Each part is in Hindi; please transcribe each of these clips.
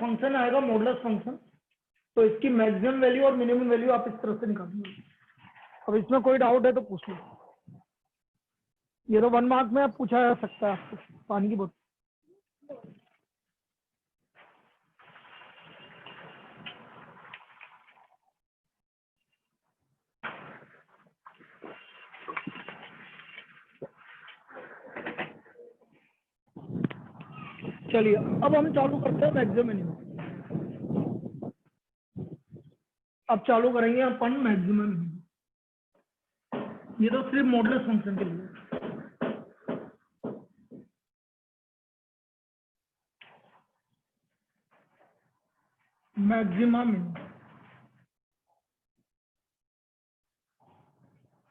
फंक्शन आएगा मॉडुलस फंक्शन, तो इसकी मैक्सिमम वैल्यू और मिनिमम वैल्यू आप इस तरह से निकालेंगे। अब इसमें कोई डाउट है तो पूछ लो। ये तो 1 मार्क में आप पूछा जा सकता है आपको। पानी की बोतल। चलिए अब हम चालू करते हैं मैक्सिमम मिनिमम। अब चालू करेंगे अपन मैक्सिमम मिनिमम। ये तो सिर्फ मॉडुलस फंक्शन के लिए। Maximum minimum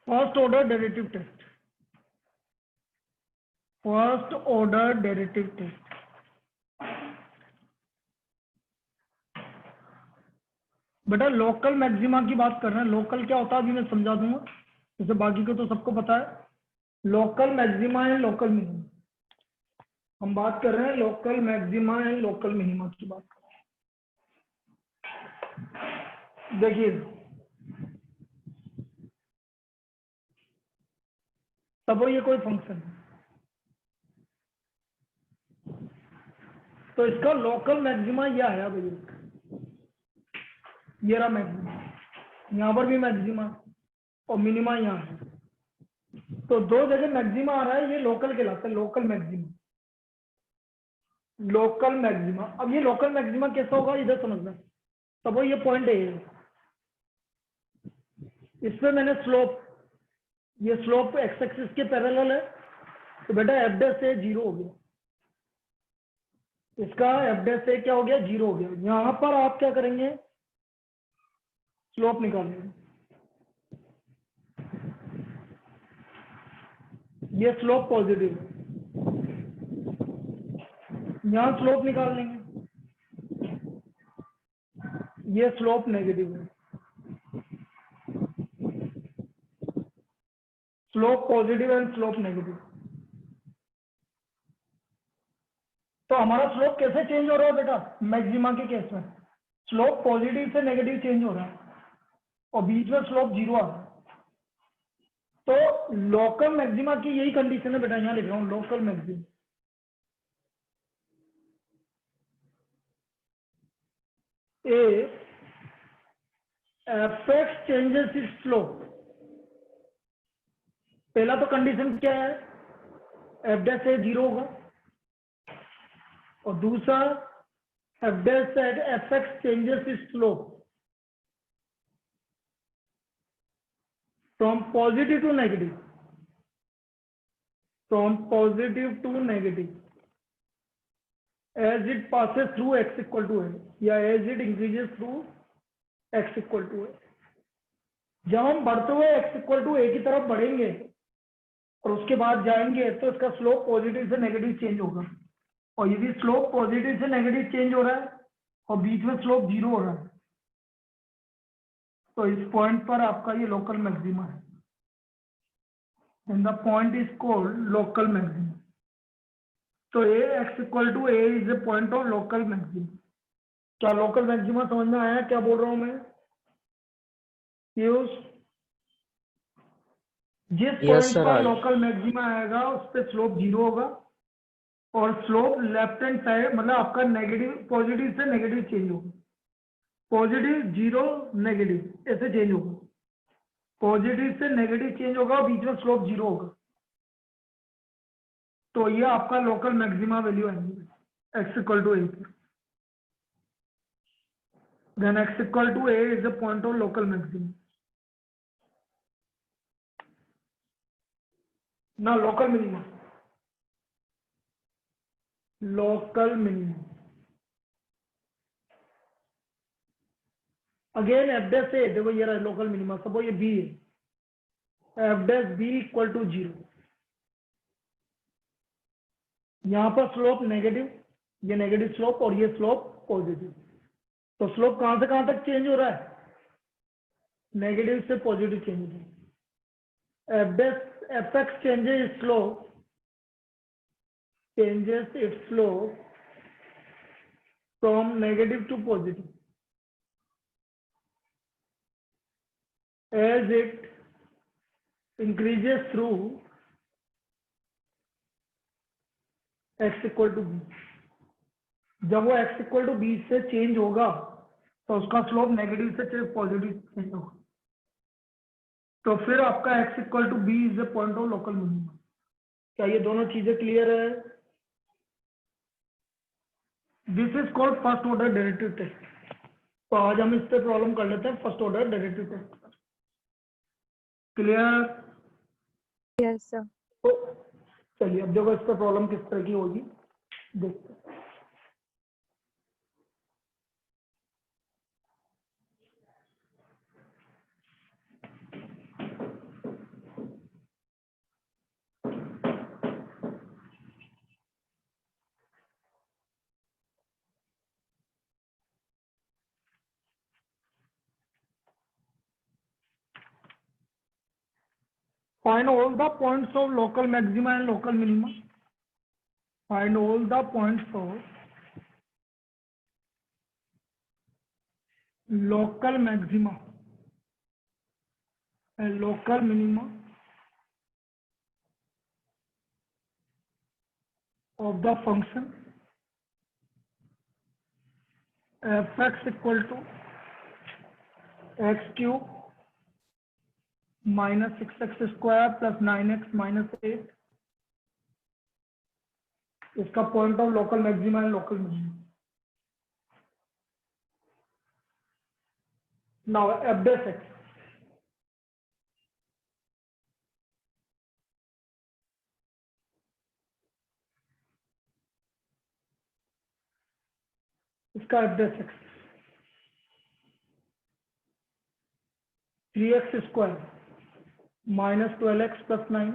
first order derivative test. First order derivative test. बेटा लोकल मैक्सिमा की बात कर रहे हैं। लोकल क्या होता है अभी मैं समझा दूंगा, जैसे बाकी को तो सबको पता है। Local maxima and local minima, हम बात कर रहे हैं local maxima and local minima की बात कर रहे हैं। देखिए तब ये कोई फंक्शन है, तो इसका लोकल मैक्सिमा यह आया भैया, ये रहा मैक्सिमा, यहाँ पर भी मैक्सिमा और मिनिमा यहाँ है, तो दो जगह मैक्सिमा आ रहा है, ये लोकल कहलाता है, लोकल मैक्सिमा। लोकल मैक्सिमा, अब ये लोकल मैक्सिमा कैसा होगा इधर समझना। तब वो ये पॉइंट है, इसमें मैंने स्लोप, ये स्लोप एक्स एक्सिस के पैरेलल है, तो बेटा एफ डैश से 0 हो गया, इसका एफ डैश से क्या हो गया 0 हो गया। यहां पर आप क्या करेंगे, स्लोप निकालेंगे। ये स्लोप पॉजिटिव है, यहां स्लोप निकाल लेंगे, ये स्लोप नेगेटिव है। Slope positive and slope negative. तो हमारा स्लोप कैसे चेंज हो रहा है बेटा, मैक्सिमा के केस में स्लोप पॉजिटिव से नेगेटिव चेंज हो रहा है और बीच में स्लोप 0 आ रहा है। तो लोकल मैक्सिमा की यही कंडीशन है बेटा, यहां लिख रहा हूं local maxima. F X changes its slope. पहला तो कंडीशन क्या है, एफ डैश से 0 होगा, और दूसरा F dash at F X changes its slope from positive to negative, from positive to negative as it passes through x equal to a, या as it increases through x equal to a। जब हम बढ़ते हुए x equal to a की तरफ बढ़ेंगे और उसके बाद जाएंगे तो इसका स्लोप पॉजिटिव से नेगेटिव चेंज होगा, और यदि स्लोप पॉजिटिव से नेगेटिव चेंज हो रहा है और बीच में स्लोप 0 हो रहा है, तो इस पॉइंट पर आपका ये लोकल मैक्सिमा है, and the point is called local maxima. तो a x equal to a is a point of local maxima. क्या लोकल मैक्सिमा समझ में आया क्या बोल रहा हूं मैं? जिस पॉइंट पर लोकल मैक्सिमा आएगा उस पर स्लोप 0 होगा और स्लोप लेफ्ट हैंड साइड मतलब आपका नेगेटिव पॉजिटिव से नेगेटिव चेंज होगा, पॉजिटिव 0 नेगेटिव ऐसे चेंज होगा, पॉजिटिव से नेगेटिव चेंज होगा और बीच में स्लोप 0 होगा। तो ये आपका लोकल मैक्सिमा वैल्यू आएगी एक्स इक्वल टू ए पर। Then x equal to a is the point of local maxima. ना local minima, local minima again f dash से, देखो ये रहा लोकल मिनिमा, सपोज ये बी है, f dash b equal to 0, यहां पर स्लोप नेगेटिव, ये नेगेटिव स्लोप और ये स्लोप पॉजिटिव, तो स्लोप कहां से कहां तक चेंज हो रहा है, नेगेटिव से पॉजिटिव चेंज हो रहा है। F dash F X changes slope, changes its slope from negative to positive. As it increases through x equal to b. जब वो x equal to b से चेंज होगा तो उसका स्लोप नेगेटिव से पॉजिटिव चेंज होगा, तो फिर आपका x equal to B is the point of local minimum. क्या ये दोनों चीजें क्लियर है? This is called first order derivative test. तो आज हम इस पे प्रॉब्लम कर लेते हैं, first order derivative test. Clear? Yes sir. तो चलिए अब देखो इस पे प्रॉब्लम किस तरह की होगी, देखते हैं। Find all the points of local maxima and local minima. Find all the points of local maxima and local minima of the function f(x) equal to x cube minus 6x square plus 9x minus 8. इसका point of local maxima and local minima. Now f dash x इसका f dash x 3x square minus 12x plus 9,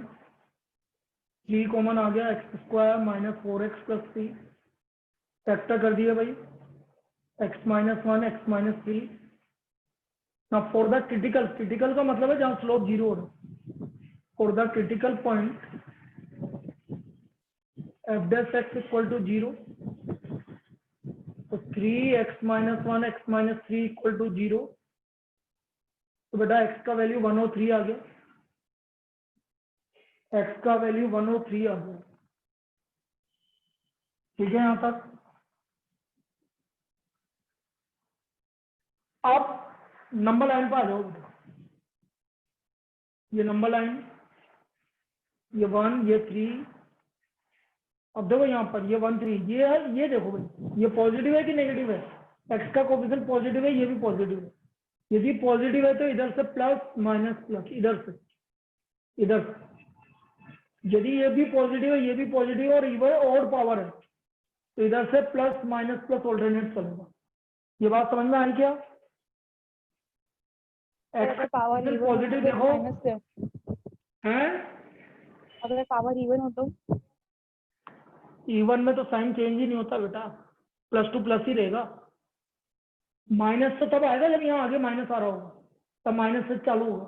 3 common आ गया, x square minus 4x plus 3, factor कर दिया भाई, x माइनस 1 x माइनस 3। ना फॉर द क्रिटिकल, क्रिटिकल का मतलब है जहां स्लोप जीरो हो रहा, for the critical point f dash x equal to 0, तो 3x minus 1 x minus 3 equal to 0। तो बेटा x का वैल्यू 103 आ गया, x का वैल्यू 103 आ गया। ठीक है यहां तक? आप नंबर लाइन पर आ जाओ बेटा, ये नंबर लाइन, ये 1 ये 3, अब देखो यहाँ पर ये 1 3, ये है, ये देखो भाई ये पॉजिटिव है कि नेगेटिव है? x का कोफिशिएंट पॉजिटिव है, ये भी पॉजिटिव है। यदि पॉजिटिव है तो इधर से प्लस माइनस प्लस, इधर से इधर से। यदि ये भी पॉजिटिव है, ये भी पॉजिटिव और इवन और पावर है, तो इधर से प्लस माइनस प्लस ऑल्टरनेट चलेगा। ये बात समझ में आई क्या? अगर पावर पॉजिटिव देखो हैं, अगर पावर इवन हो तो इवन में तो साइन चेंज ही नहीं होता बेटा, प्लस टू प्लस ही रहेगा। माइनस तो तब आएगा जब यहाँ आगे माइनस आ रहा होगा, तब माइनस से चालू होगा।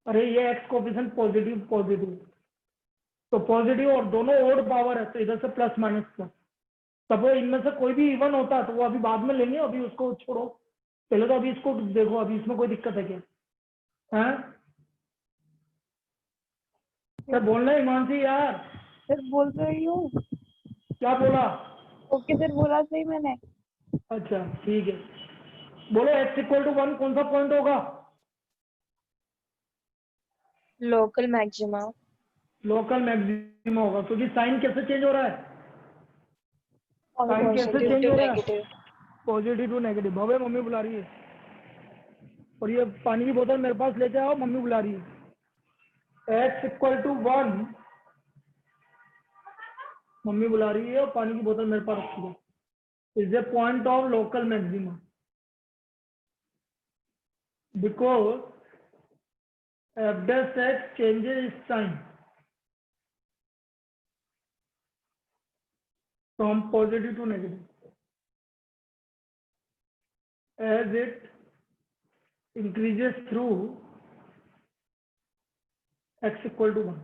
अरे ये एक्स कोफिशिएंट पॉजिटिव पॉजिटिव, तो पॉजिटिव और दोनों ओड पावर है, तो इधर से प्लस माइनस प्लस। तब इनमें से कोई भी इवन होता है तो वो अभी बाद में लेंगे, अभी उसको छोड़ो, पहले तो अभी इसको देखो, अभी इसमें कोई दिक्कत है क्या? हैं क्या बोलना है हिमांशी यार? सर बोल तो रही हूँ। क्या बोला? ओके सर बोला सही मैंने। अच्छा ठीक है, बोलो x इक्वल टू 1 कौन सा पॉइंट होगा? Local maxima. लोकल मैक्सिमा होगा, क्योंकि साइन कैसे चेंज हो रहा है? साइन कैसे चेंज हो रहा है? Positive to negative. भवे मम्मी बुला रही है, और ये पानी की बोतल मेरे पास लेके आओ, मम्मी बुला रही है। x इक्वल टू 1, मम्मी बुला रही है और पानी की बोतल मेरे पास रखी है, is a point of local maxima because f dash x changes its sign from positive to negative as it increases through x equal to 1.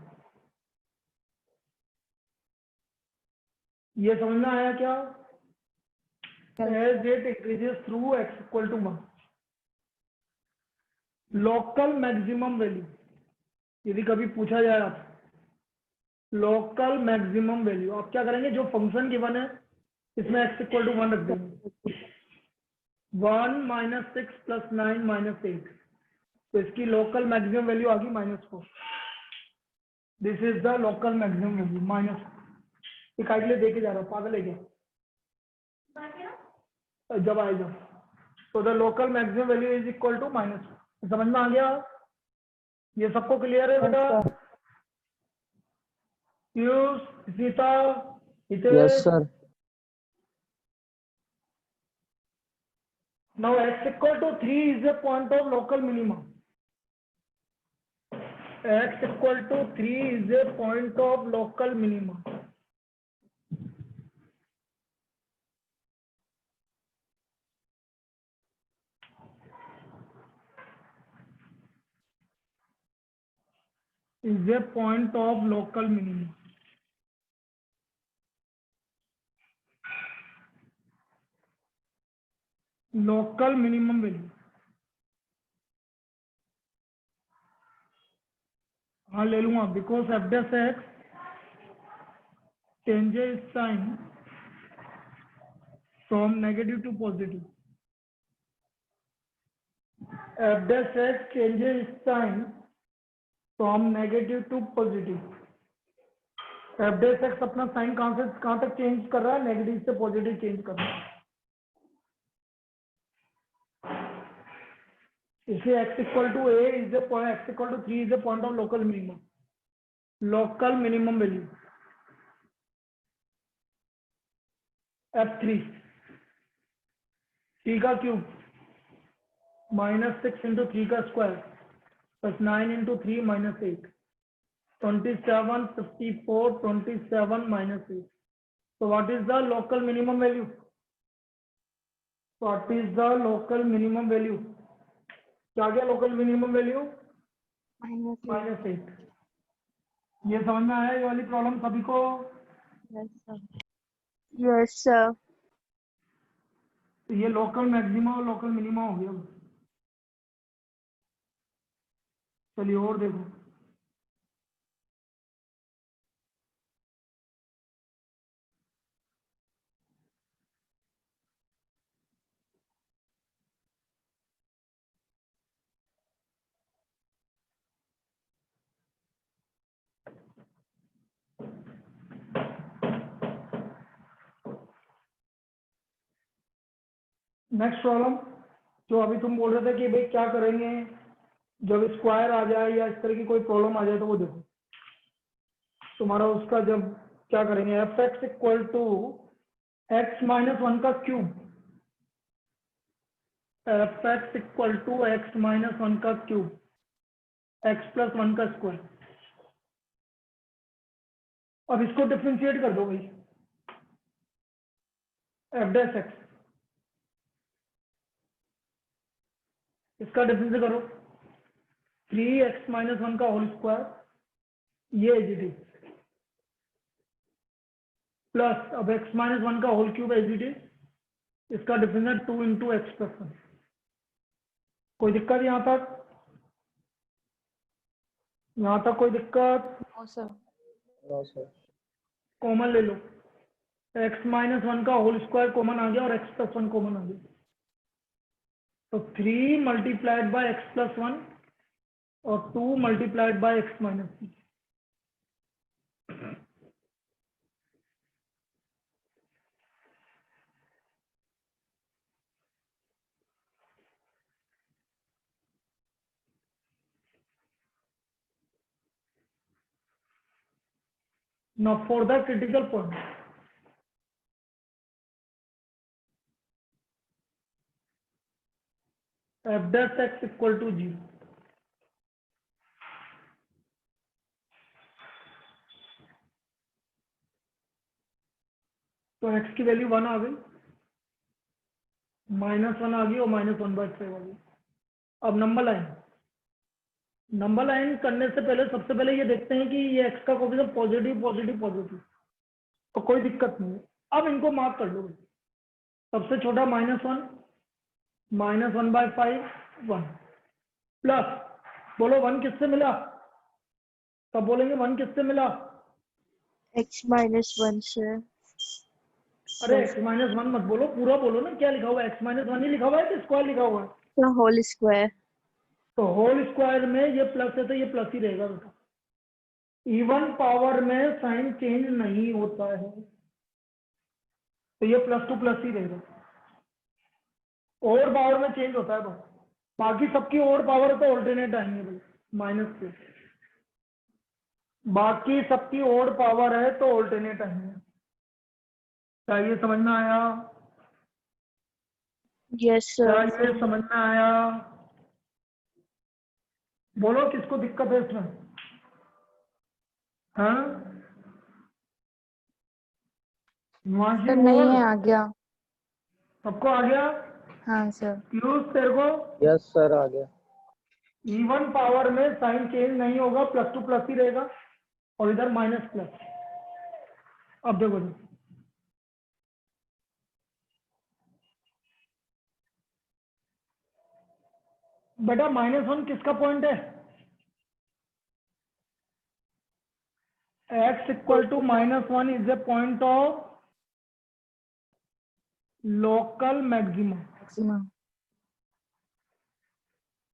ये समझ में आया क्या? As it increases through X equal to 1, local maximum value, यदि कभी पूछा जाए आप लोकल मैक्सिमम वैल्यू, आप क्या करेंगे, जो फंक्शन गिवन है इसमें एक्स इक्वल टू 1 रख देंगे। 1 - 6 + 9 - 8, तो इसकी लोकल मैक्सिमम वैल्यू आ गई -4। This is the local maximum value -4। इकाई के लिए देके जा रहा हूँ, पागल है क्या? जब आएगा तो the local maximum value is equal to -4। समझ में आ गया? ये सबको क्लियर है बेटा? Piyush, Sita, Yes, Hitesh. sir. Now x equal to 3 is a point of local minimum. X equal to 3 is a point of local minimum. Is a point of local minimum. Local minimum value. हाँ ले लूंगा, because f dash x changes sign from negative to positive. F dash x changes sign from negative to positive. F dash x अपना साइन कहाँ से कहाँ तक चेंज कर रहा है? नेगेटिव से पॉजिटिव चेंज कर रहा है। इसे x equal to a is the point, x equal to 3 is the point of local minimum. Local minimum value f3, 3 का क्यूब -6 into 3 का square plus 9 into 3 - 8, 27, 54, 27 - 8. So what is the local minimum value? What is the local minimum value? क्या गया लोकल मिनिमम वैल्यू? -8। ये समझ में आया ये वाली प्रॉब्लम सभी को? Yes, sir. तो ये लोकल मैक्सिमा और लोकल मिनिमा हो गया। चलिए और देखो, नेक्स्ट प्रॉब्लम जो अभी तुम बोल रहे थे कि भाई क्या करेंगे जब स्क्वायर आ जाए या इस तरह की कोई प्रॉब्लम आ जाए, तो वो देखो तुम्हारा उसका जब क्या करेंगे, F X equal to x - 1 का क्यूब, F X equal to x - 1 का क्यूब, x + 1 का स्क्वायर। अब इसको डिफ्रेंशिएट कर दो भाई, एफ डैश एक्स, इसका डिफरेंशिएट करो, 3x - 1 का होल स्क्वायर, ये एज इट इज, प्लस अब x - 1 का whole cube as it is, इसका डिफरेंशिएट 2 into x + 1। कोई दिक्कत यहाँ तक? यहाँ तक कोई दिक्कत? No, sir. No, sir. Common ले लो, x - 1 का होल स्क्वायर कॉमन आ गया और x + 1 कॉमन आ गया, तो 3 × x + 1 और 2 × x - 1। Now for the critical point, f dash x equal to 0, तो x की वैल्यू 1 आ गई, -1 आ गई और -1/5 आ गई। अब नंबर लाइन करने से पहले सबसे पहले ये देखते हैं कि ये x का कोएफिशिएंट पॉजिटिव पॉजिटिव पॉजिटिव तो कोई दिक्कत नहीं है। अब इनको मार्क कर लो। सबसे छोटा -1, -1/5 1 प्लस, बोलो 1 किससे मिला? तब बोलेंगे 1 किससे मिला? x minus 1 से अरे x-1 मत बोलो, पूरा बोलो ना। क्या लिखा हुआ है? x-1 ही लिखा हुआ है कि स्क्वायर लिखा हुआ है? the whole square। तो होल स्क्वायर में ये प्लस है तो ये प्लस ही रहेगा बेटा। इवन पावर में साइन चेंज नहीं होता है तो ये +2 ही रहेगा। और पावर में चेंज होता है बस। बाकी सबकी और पावर तो ऑल्टरनेट आएंगे भाई, माइनस के। बाकी सबकी और पावर है तो ऑल्टरनेट आएंगे। क्या ये समझ में आया? yes क्या sir। ये समझ में आया? बोलो किसको दिक्कत है इसमें? हाँ, हिमांशी सर नहीं बोल। है, आ गया। सबको आ गया? हाँ सर। पीयूष तेरे को? यस सर आ गया। इवन पावर में साइन चेंज नहीं होगा, +2 ही रहेगा और इधर माइनस प्लस। अब देखो जी, बेटा -1 किसका पॉइंट है? x = -1 is a point of local maximum. Maximum.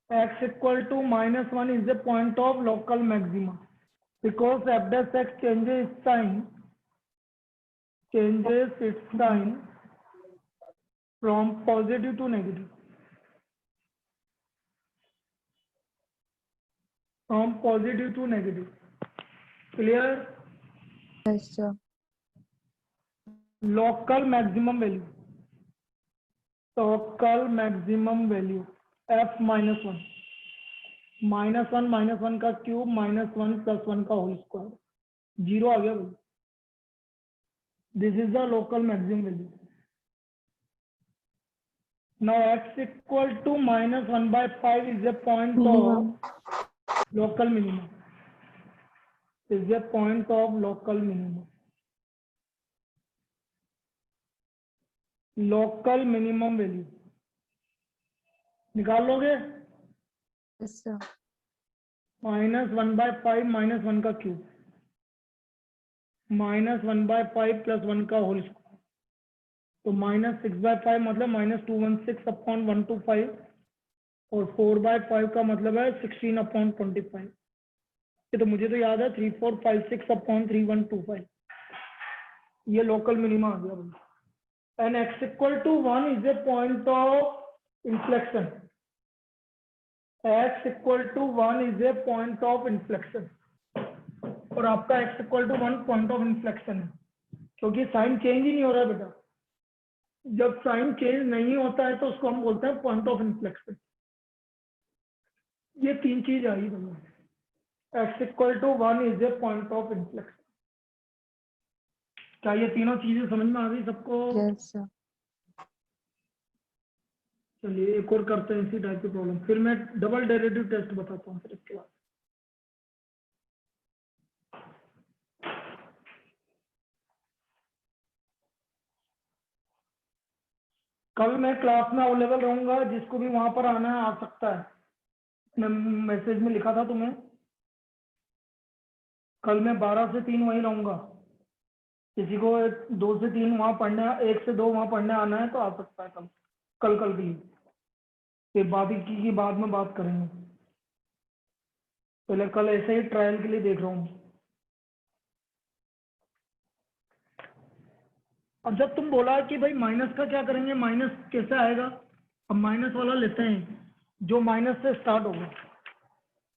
x = -1 is a point of local maximum because f dash x changes its sign from positive to negative, clear? Yes sir. local maximum value f -1 -1 का क्यूब -1 + 1 का होल स्क्वायर, 0 आ गया भाई। This is the local maximum value. Now x = -1/5 is a point minimum. of local minimum. Is a point of local minimum. Local minimum value निकाल लोगे? Yes sir. -1/5 -1 का क्यूब -1/5 + 1 का होल स्क्वायर, तो -6/5 मतलब -216/125 और 4/5 का मतलब है 16/25। ये तो मुझे तो याद है 3456/3125। ये लोकल मिनिमा आ गया भाई। And x = 1 is a point of inflection. x = 1 is a point of inflection. और आपका x = 1 पॉइंट ऑफ इन्फ्लेक्शन है, क्योंकि साइन चेंज ही नहीं हो रहा बेटा। जब साइन चेंज नहीं होता है तो उसको हम बोलते हैं पॉइंट ऑफ इन्फ्लेक्शन। ये 3 चीज आई दोनों। x = 1 is a point of inflection। क्या ये तीनों चीजें समझ में आ गई सबको? Yes sir. चलिए एक और करते हैं इसी टाइप की प्रॉब्लम, फिर मैं डबल डेरिवेटिव टेस्ट बताता हूँ फिर इसके बाद। कल मैं क्लास में अवेलेबल रहूंगा, जिसको भी वहां पर आना है आ सकता है। मैं मैसेज में लिखा था तुम्हें, कल मैं 12 से 3 वहीं रहूंगा। किसी को 2 से 3 वहां पढ़ने, 1 से 2 वहां पढ़ने आना है तो आ सकता है कल के लिए। फिर बाकी की बाद में बात करेंगे। पहले कल ऐसे ही ट्रायल के लिए देख रहा हूँ। अब जब तुम बोला कि भाई माइनस का क्या करेंगे, माइनस कैसे आएगा, अब माइनस वाला लेते हैं जो माइनस से स्टार्ट होगा।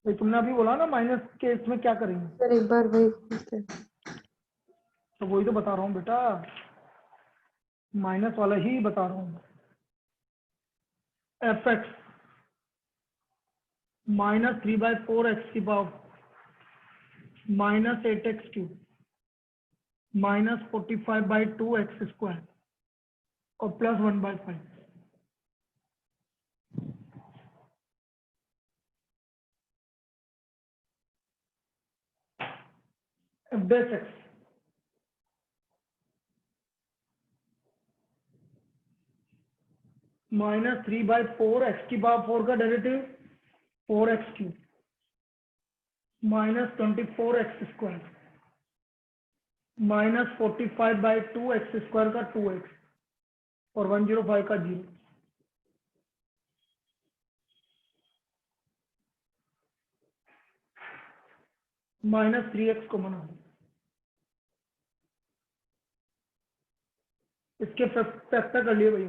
भाई तुमने अभी बोला ना माइनस के इसमें क्या करेंगे, सर एक बार वही पूछते। तो वही तो बता रहा हूँ बेटा, माइनस वाला ही बता रहा हूँ। fx -3/4x³ -8x³ -45/2x² और +1/5। f dash x -3/4 x की पावर 4 का डेरिवेटिव 4x³ -24x² -45/2 x² का 2x और 105 का 0 -3x को मना इसके फैक्टर कर लिए भाई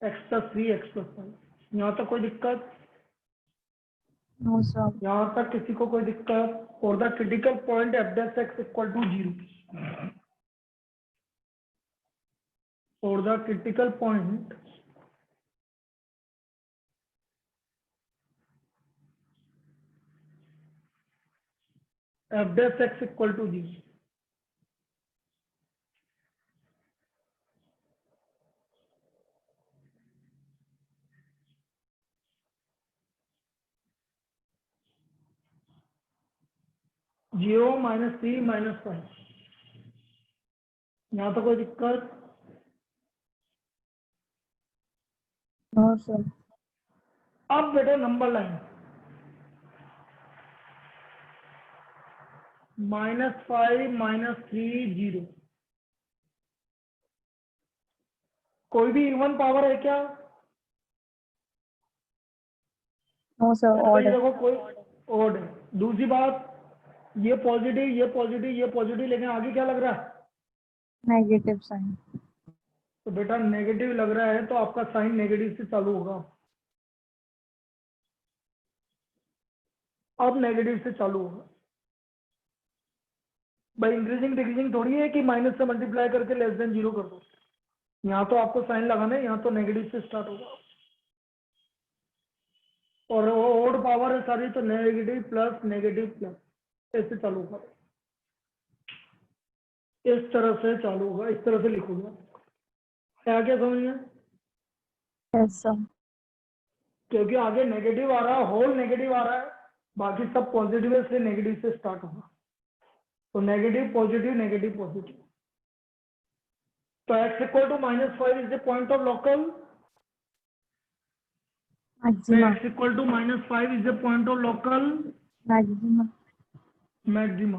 x + 3 x + 5 यहाँ तक कोई दिक्कत No, sir. यहाँ तक किसी को कोई दिक्कत और the critical point f' x = 0 और the critical point f' x = 0 0 -3 -5 यहाँ तो कोई दिक्कत No, sir. अब बेटा नंबर लाइन -5 -3 0 कोई भी इवन पावर है क्या? No, sir. तो ये Order. देखो कोई ओड है। दूसरी बात ये पॉजिटिव ये पॉजिटिव ये पॉजिटिव लेकिन आगे क्या लग रहा है? Negative sign. तो बेटा नेगेटिव लग रहा है तो आपका साइन नेगेटिव से चालू होगा। अब नेगेटिव से चालू होगा भाई। इंक्रीजिंग डिक्रीजिंग थोड़ी है कि माइनस से मल्टीप्लाई करके लेस देन 0 कर दो। यहाँ तो आपको साइन लगाना है, यहाँ तो नेगेटिव से स्टार्ट होगा और वो ओड पावर है सारी तो नेगेटिव प्लस ऐसे चालू होगा। इस तरह से चालू होगा, इस तरह से लिखूंगा। क्या समझ में? Yes, sir. क्योंकि आगे नेगेटिव आ रहा है, होल नेगेटिव आ रहा है, बाकी सब पॉजिटिव है इसलिए नेगेटिव से स्टार्ट होगा। तो नेगेटिव पॉजिटिव नेगेटिव पॉजिटिव। तो x = -5 is the point of local Maxima. x = -5 is the point of local Maxima. Maxima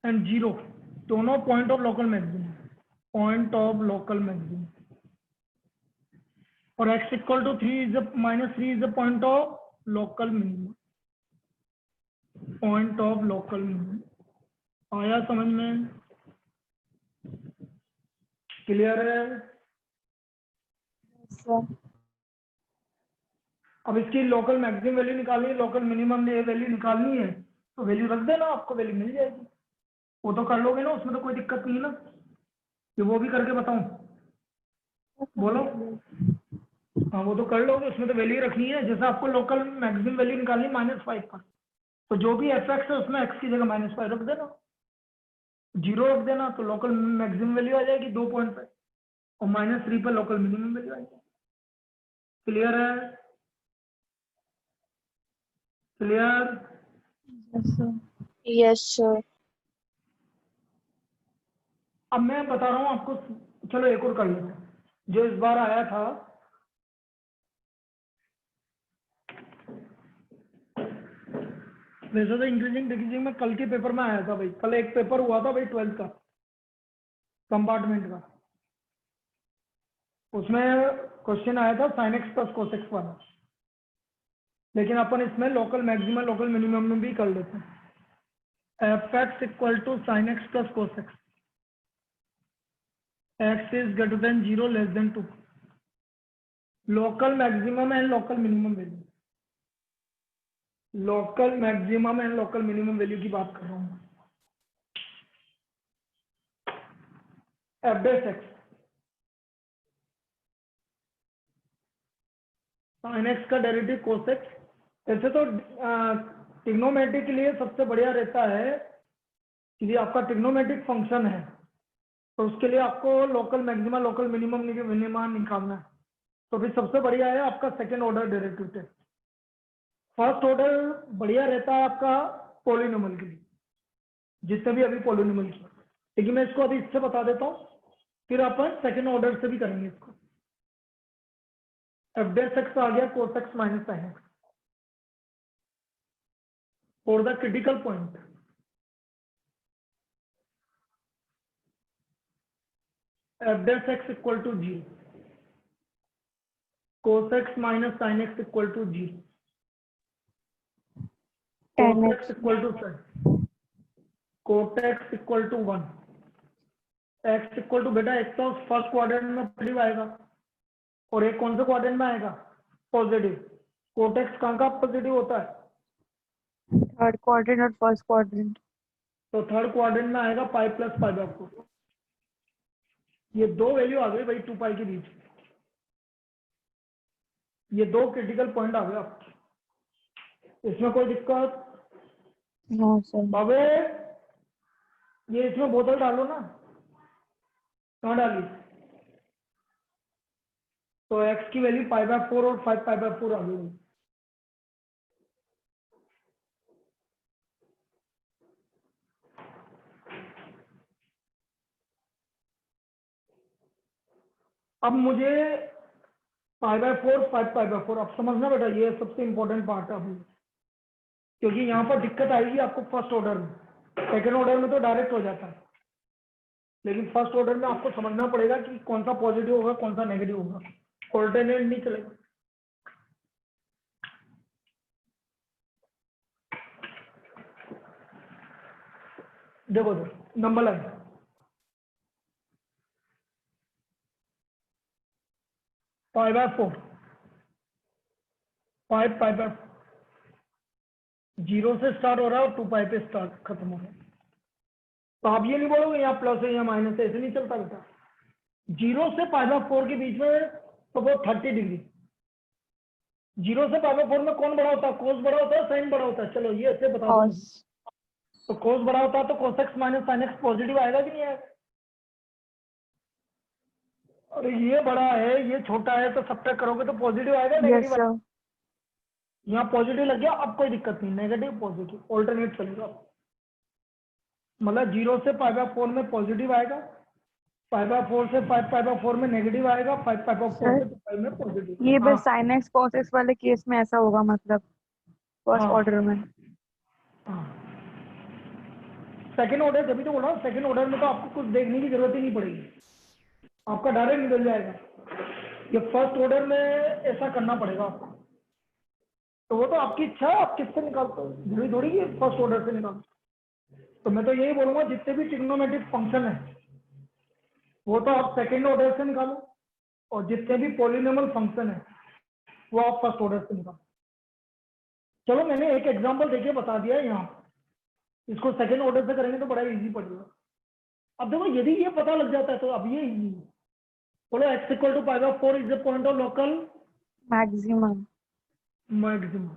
and 0 दोनों पॉइंट ऑफ लोकल मैक्सिमा और x = 3 is the -3 is the point of local minimum आया समझ में? क्लियर है? Yes, sir. अब इसकी लोकल मैक्सिमम वैल्यू निकालनी है, लोकल मिनिमम वैल्यू निकालनी है तो वैल्यू रख देना, आपको वैल्यू मिल जाएगी। वो तो कर लोगे ना, उसमें तो कोई दिक्कत नहीं है ना। कि वो भी करके बताऊं? बोलो। हाँ वो तो कर लोगे, उसमें तो वैल्यू रखनी है। जैसे आपको लोकल मैक्सिमम वैल्यू निकालनी -5 पर, तो जो भी fx है उसमें x की जगह -5 रख देना, 0 रख देना, तो लोकल मैक्सिमम वैल्यू आ जाएगी 2 पॉइंट पर और -3 पर लोकल मिनिमम वैल्यू आएगी। क्लियर है? Clear? Yes, sir. Yes, sir. अब मैं बता रहा हूँ आपको, चलो एक और कर लेते हैं जो इस बार आया था। वैसे तो इंक्रीजिंग डिक्रीजिंग में कल के पेपर में आया था भाई। कल एक पेपर हुआ था भाई 12th का कंपार्टमेंट का, उसमें क्वेश्चन आया था sin x + cos x वाला। लेकिन अपन इसमें लोकल मैक्सिमम लोकल मिनिमम में भी कर लेते हैं। f(x = sin x + cos x) x is greater than 0 less than 2। Local maximum and local minimum value, local maximum and local minimum value की बात कर रहा हूँ। f(x) sin x का डेरिवेटिव cos x। ऐसे तो ट्रिग्नोमेट्री के लिए सबसे बढ़िया रहता है कि आपका ट्रिग्नोमेट्रिक फंक्शन है तो उसके लिए आपको लोकल मैक्सिमा लोकल मिनिमम निकालना है। तो फिर सबसे बढ़िया है आपका second order derivative test. First order बढ़िया रहता है आपका पॉलिनोमियल के लिए, जितने भी अभी पॉलिनोमियल की। लेकिन मैं इसको अभी इससे बता देता हूँ, फिर अपन सेकेंड ऑर्डर से भी करेंगे इसको। एफ डैश एक्स आ गया cos x minus sin x for the critical point F dash X equal to 0 cos x minus sin x equal to 0 cos 10x x equal to cot x equal to 1 x equal to बेटा एक तो फर्स्ट क्वाड्रेंट में पॉजिटिव आएगा और एक कौन से क्वाड्रेंट में आएगा पॉजिटिव। cot x कहाँ का पॉजिटिव होता है थर्ड क्वाड्रेंट और फर्स्ट क्वाड्रेंट। तो थर्ड क्वाड्रेंट में आएगा पाई प्लस पाई बाय 4। ये दो वैल्यू आ गई भाई 2 पाई के बीच। ये दो क्रिटिकल पॉइंट आ गए आपके। इसमें कोई दिक्कत नो सर। बाबे ये इसमें बोतल डालो ना कहाँ डाली तो x की वैल्यू पाई बाय 4 और 5 पाई बाय 4 आ गई। अब मुझे पाई बाय 4 5 पाई बाय 4 अब समझना बेटा ये सबसे इंपॉर्टेंट पार्ट है अभी क्योंकि यहाँ पर दिक्कत आएगी आपको फर्स्ट ऑर्डर में। सेकेंड ऑर्डर में तो डायरेक्ट हो जाता है लेकिन फर्स्ट ऑर्डर में आपको समझना पड़ेगा कि कौन सा पॉजिटिव होगा कौन सा नेगेटिव होगा। ऑल्टरनेट नहीं चलेगा। देखो number line pi by 4 5 pi bye 0 से स्टार्ट हो रहा है और 2 पाई पे स्टार्ट खत्म हो रहा है। तो आप ये नहीं बोलोगे यहाँ प्लस है या माइनस है ऐसे नहीं चलता बेटा। 0 से पाई बाय 4 के बीच में तो वो 30 डिग्री। 0 से पाई बाय 4 में कौन बड़ा होता है कोस बड़ा होता है साइन बड़ा होता है। चलो ये ऐसे बता दो कॉस। तो कोस बड़ा होता है तो cos x minus sin x positive आएगा कि नहीं आएगा। अरे ये बड़ा है ये छोटा है तो सब्ट्रैक्ट करोगे तो पॉजिटिव आएगा यस नेगेटिव आएगा। सर। यहाँ पॉजिटिव लग गया अब कोई दिक्कत नहीं नेगेटिव पॉजिटिव ऑल्टरनेट चलेगा। मतलब 0 से पाई बाय 4 में पॉजिटिव आएगा पाई बाय 4 से 5 पाई बाय 4 में नेगेटिव आएगा 5 पाई बाय 4 से 2 पाई में पॉजिटिव। ये हाँ बस sin x cos x वाले केस में ऐसा होगा मतलब फर्स्ट हाँ ऑर्डर में। हाँ सेकेंड ऑर्डर तभी तो बोल रहा हूँ सेकेंड ऑर्डर में तो आपको कुछ देखने की जरूरत ही नहीं पड़ेगी आपका डायरेक्ट निकल जाएगा। ये फर्स्ट ऑर्डर में ऐसा करना पड़ेगा आपको। तो वो तो आपकी इच्छा है आप किससे निकालते हो जरूरी थोड़ी कि फर्स्ट ऑर्डर से निकालते। तो मैं तो यही बोलूंगा जितने भी ट्रिग्नोमेट्रिक फंक्शन है वो तो आप सेकेंड ऑर्डर से निकालो और जितने भी पॉलिनोमियल फंक्शन है वो आप फर्स्ट ऑर्डर से निकालो। चलो मैंने एक एग्जांपल देके बता दिया है यहाँ इसको सेकेंड ऑर्डर से करेंगे तो बड़ा इजी पड़ेगा। अब देखो यदि ये पता लग जाता है तो अब ये इजी है। बोलो x equal to pi by 4 is the point of local maximum. Maximum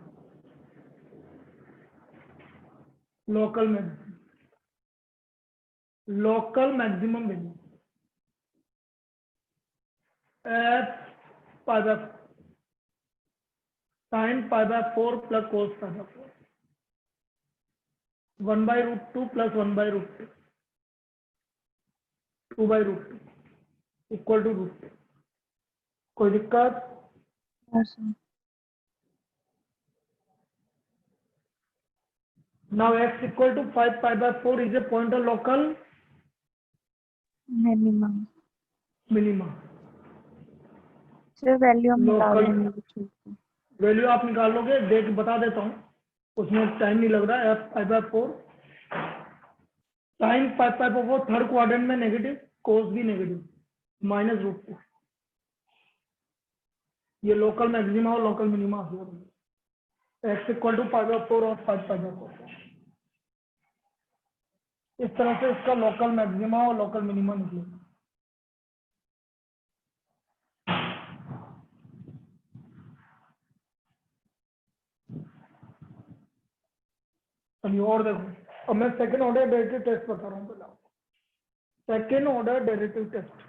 local maximum value f pi by sin pi by 4 plus cos pi by 4 1 by root 2 plus 1 by root 2 by root 2 equal to root 2। कोई दिक्कत yes sir. now x equal to 5 pi by 4 is a point of local minimum. minima। Sir value हम निकाल लोकल लेंगे। वैल्यू आप निकाल लोगे देख बता देता हूँ उसमें टाइम नहीं लग रहा है। f 5 by 4 sin 5 pi by 4 third quadrant में नेगेटिव cos भी नेगेटिव माइनस रूट 2। ये लोकल मैक्सिमा और लोकल मिनिमा हो x इक्वल टू 5 by 4 और 5 pi by 4। इस तरह से इसका लोकल मैक्सिमा और लोकल मिनिमा निकलेगा। अभी और देखो अब मैं सेकेंड ऑर्डर डेरिवेटिव टेस्ट बता रहा हूँ पहले। Second order derivative test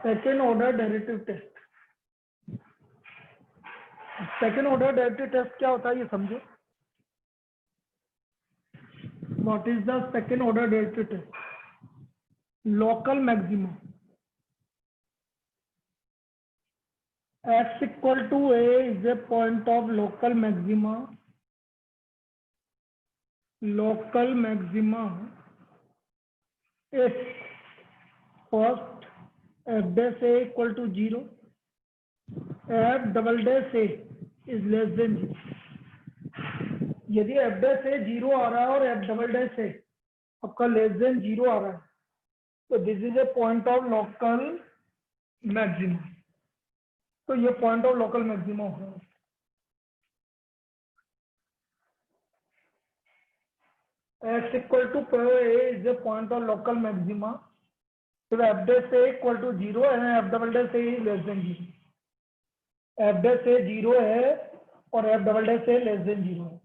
second order derivative test. Second order derivative test क्या होता है ये समझो। What is the second order derivative test? Local maxima x equal to a is a point of local maxima. Local maxima if first f dash a equal to 0, f double dash a is less than 0. यदि f dash a 0 आ रहा है और f double dash a आपका लेस देन 0 आ रहा है तो this is a point of local maxima. तो ये पॉइंट ऑफ लोकल मैक्सिमा होगा। x equal to a is a point of local maxima if f dash a equal to 0 and f double dash a is less than 0। f dash a 0 है और f double dash a less than 0 है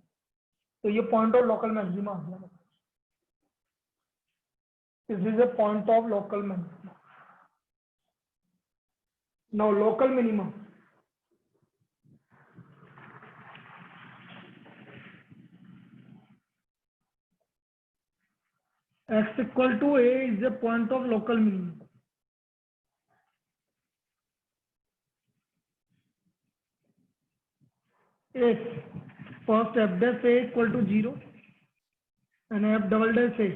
तो ये पॉइंट ऑफ लोकल मैक्सिमा आ गया। This is a point of local maxima. Now local minima. X equal to a is a point of local minimum. If first f dash a equal to 0 and f double dash a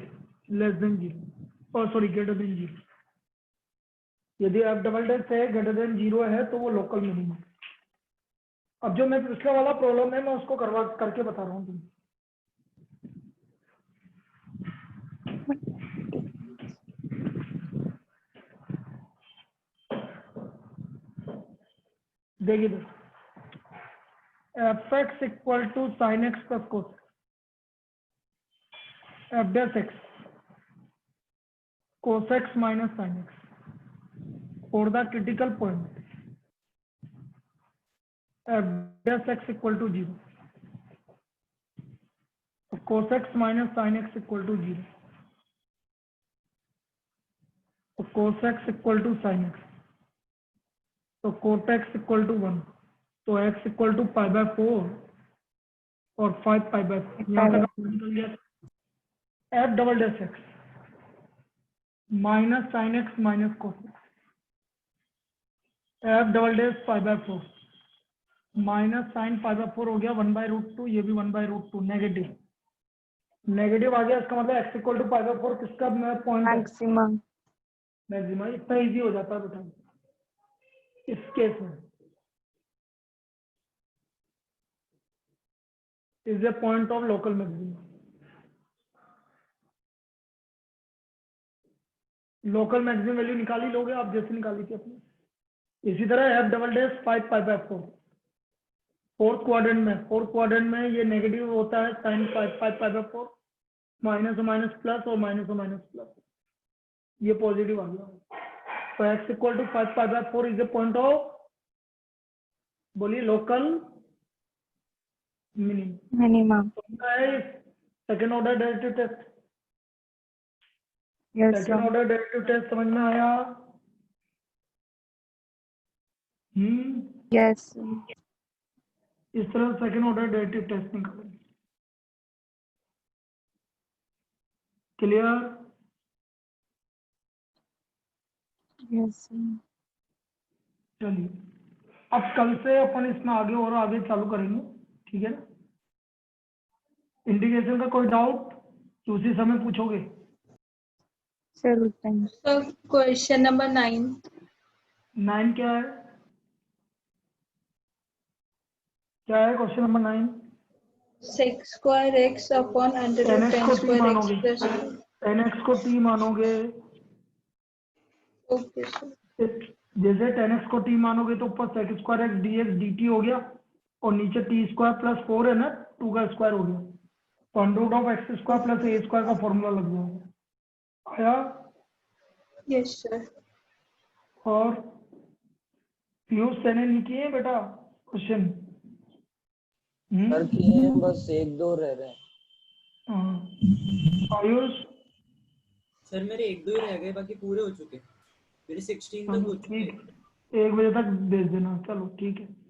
less than 0, or sorry greater than 0. यदि f double dash a greater than 0 है तो वो लोकल मिनिमम। अब जो मैं पिछला वाला प्रॉब्लम है मैं उसको करके बता रहा हूँ। देखिए F X equal to sine X plus cos F dash X cos x minus sin x for the critical point f dash x equal to 0. So cos x minus sin x equal to 0. So cos x equal to sin x. So cot x equal to 1. So x equal to pi by 4 और 5 pi by 4 यहाँ तक निकल गया। f double dash x minus sine x minus cos x F double dash pi by 4 minus sine pi by 4 हो गया 1/√2 ये भी 1/√2 नेगेटिव नेगेटिव आ गया। इसका मतलब x equal to pi by 4 किसका पॉइंट है? मैक्सिमम। मैक्सिमम। इतना इजी हो जाता है बेटा इस केस में। Is a point of local maximum. Local maximum value निकाली लोगे आप जैसे निकाली थी अपनी। इसी तरह f double dash 5 pi by 4 fourth quadrant में ये नेगेटिव होता है sine 5 pi by 4 minus minus plus और माइनस माइनस प्लस ये पॉजिटिव आ गया। तो x equal to 5 pi by 4 is a point of बोलिए local minimum. Second order derivative test. Yes second sir. Order derivative test समझ में आया? यस इस तरह सेकेंड ऑर्डर डेरिवेटिव टेस्ट निकालेंगे। क्लियर? यस चलिए अब कल से अपन इसमें आगे और आगे चालू करेंगे। ठीक है ना? इंटीग्रेशन का कोई डाउट तो उसी समय पूछोगे। Sir thank So question number 9. 9 क्या है? क्या है question number 9? Sec square x upon under root 10 को टी square x मानोगे plus 10x को टी मानोगे। okay sir. जैसे 10x को टी मानोगे तो ऊपर sec square x dx dt हो गया और नीचे टी स्क्वायर प्लस 4 है ना 2 का स्क्वायर हो गया तो under root of X square plus A square का फॉर्मूला लग गया। आया? Yes sir. और पीयूष सेने नहीं किए बेटा क्वेश्चन? सर किए हैं, बस 1-2 रह रहे हैं। आयुष सर मेरे 1-2 ही रह गए बाकी पूरे हो चुके मेरी 16 चलो तक हो चुकी ठीक है। है, 1 बजे तक भेज देना, चलो ठीक है।